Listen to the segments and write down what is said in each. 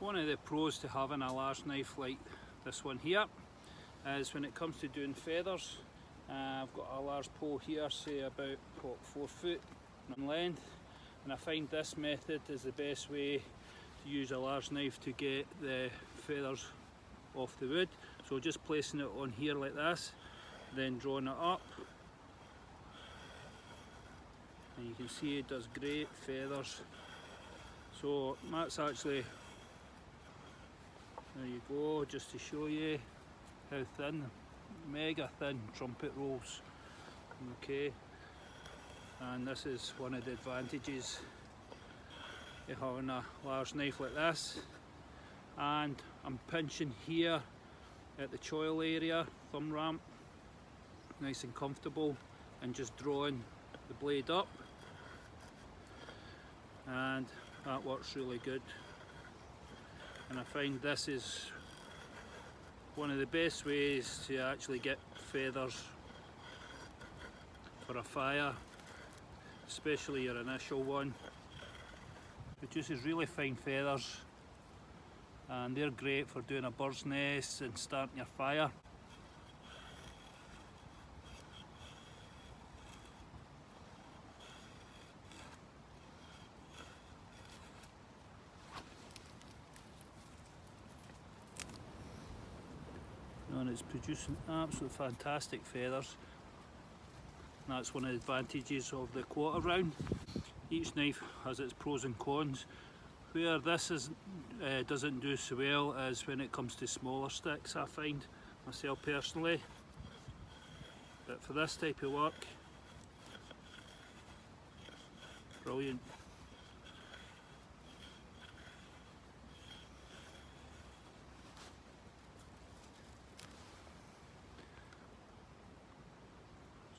One of the pros to having a large knife like this one here is when it comes to doing feathers. I've got a large pole here, say about 4 foot in length, and I find this method is the best way to use a large knife to get the feathers off the wood. So just placing it on here like this, then drawing it up, and you can see it does great feathers. So that's actually, there you go, just to show you how thin, mega thin trumpet rolls. Okay, and this is one of the advantages of having a large knife like this. And I'm pinching here at the choil area, thumb ramp, nice and comfortable, and just drawing the blade up, and that works really good. And I find this is one of the best ways to actually get feathers for a fire, especially your initial one. It produces really fine feathers, and they're great for doing a bird's nest and starting your fire. And it's producing absolute fantastic feathers. And that's one of the advantages of the quarter round. Each knife has its pros and cons. Where this doesn't do so well is when it comes to smaller sticks, I find, myself personally. But for this type of work, brilliant.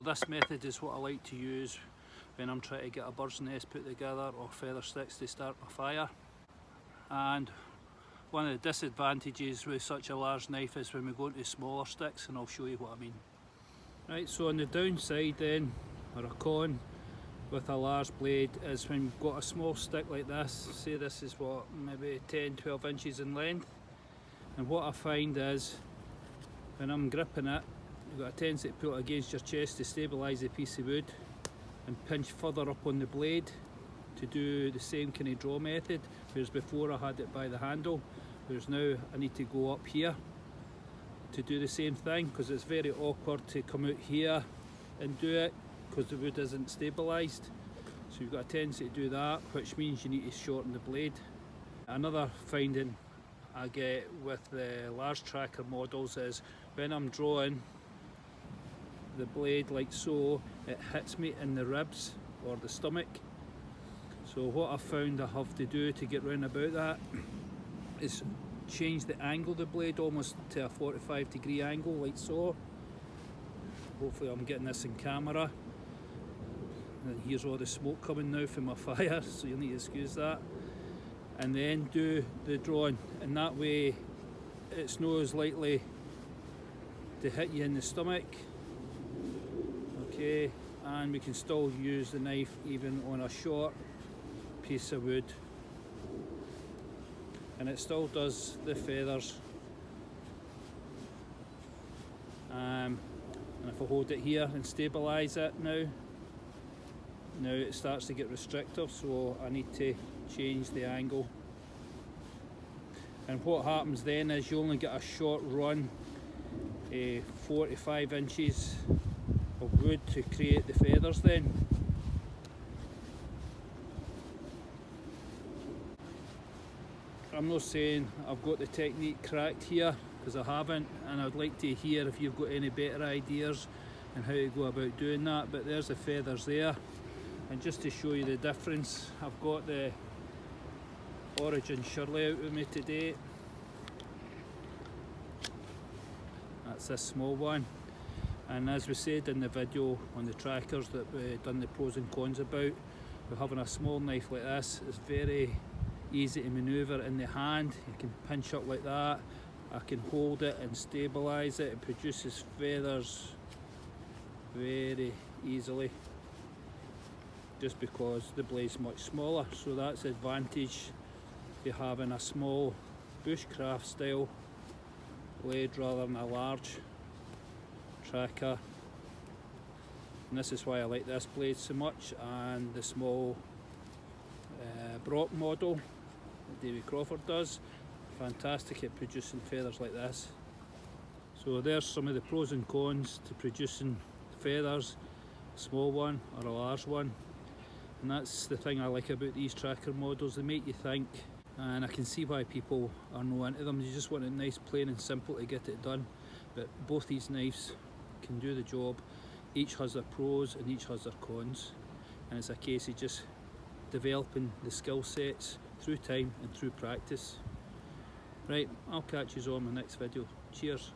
This method is what I like to use when I'm trying to get a bird's nest put together or feather sticks to start my fire. And one of the disadvantages with such a large knife is when we go into smaller sticks, and I'll show you what I mean. Right, so on the downside then, or a con with a large blade, is when you've got a small stick like this, say this is what, maybe 10-12 inches in length, and what I find is when I'm gripping it, you've got a tendency to put it against your chest to stabilise the piece of wood and pinch further up on the blade to do the same kind of draw method, whereas before I had it by the handle, whereas now I need to go up here to do the same thing, because it's very awkward to come out here and do it because the wood isn't stabilised. So you've got a tendency to do that, which means you need to shorten the blade. Another finding I get with the large tracker models is when I'm drawing the blade like so, it hits me in the ribs or the stomach. So what I've found I have to do to get round about that is change the angle of the blade almost to a 45-degree angle like so. Hopefully I'm getting this in camera. And here's all the smoke coming now from my fire, so you'll need to excuse that. And then do the drawing, and that way it's not as likely to hit you in the stomach. Okay, and we can still use the knife even on a short piece of wood, and it still does the feathers. And if I hold it here and stabilise it now it starts to get restrictive, so I need to change the angle. And what happens then is you only get a short run, 4 to 5 inches of wood to create the feathers then. I'm not saying I've got the technique cracked here, because I haven't, and I'd like to hear if you've got any better ideas on how to go about doing that. But there's the feathers there, and just to show you the difference, I've got the Origin Shirley out with me today. That's this small one. And as we said in the video on the trackers that we've done the pros and cons about, with having a small knife like this, it's very easy to manoeuvre in the hand. You can pinch up like that, I can hold it and stabilise it. It produces feathers very easily, just because the blade's much smaller. So that's the advantage to having a small bushcraft style blade rather than a large tracker, and this is why I like this blade so much, and the small Brock model that David Crawford does. Fantastic at producing feathers like this. So there's some of the pros and cons to producing feathers, a small one or a large one. And that's the thing I like about these tracker models, they make you think, and I can see why people are no into them. You just want it nice, plain and simple to get it done, but both these knives can do the job. Each has their pros and each has their cons, and it's a case of just developing the skill sets through time and through practice. Right, I'll catch you on my next video. Cheers.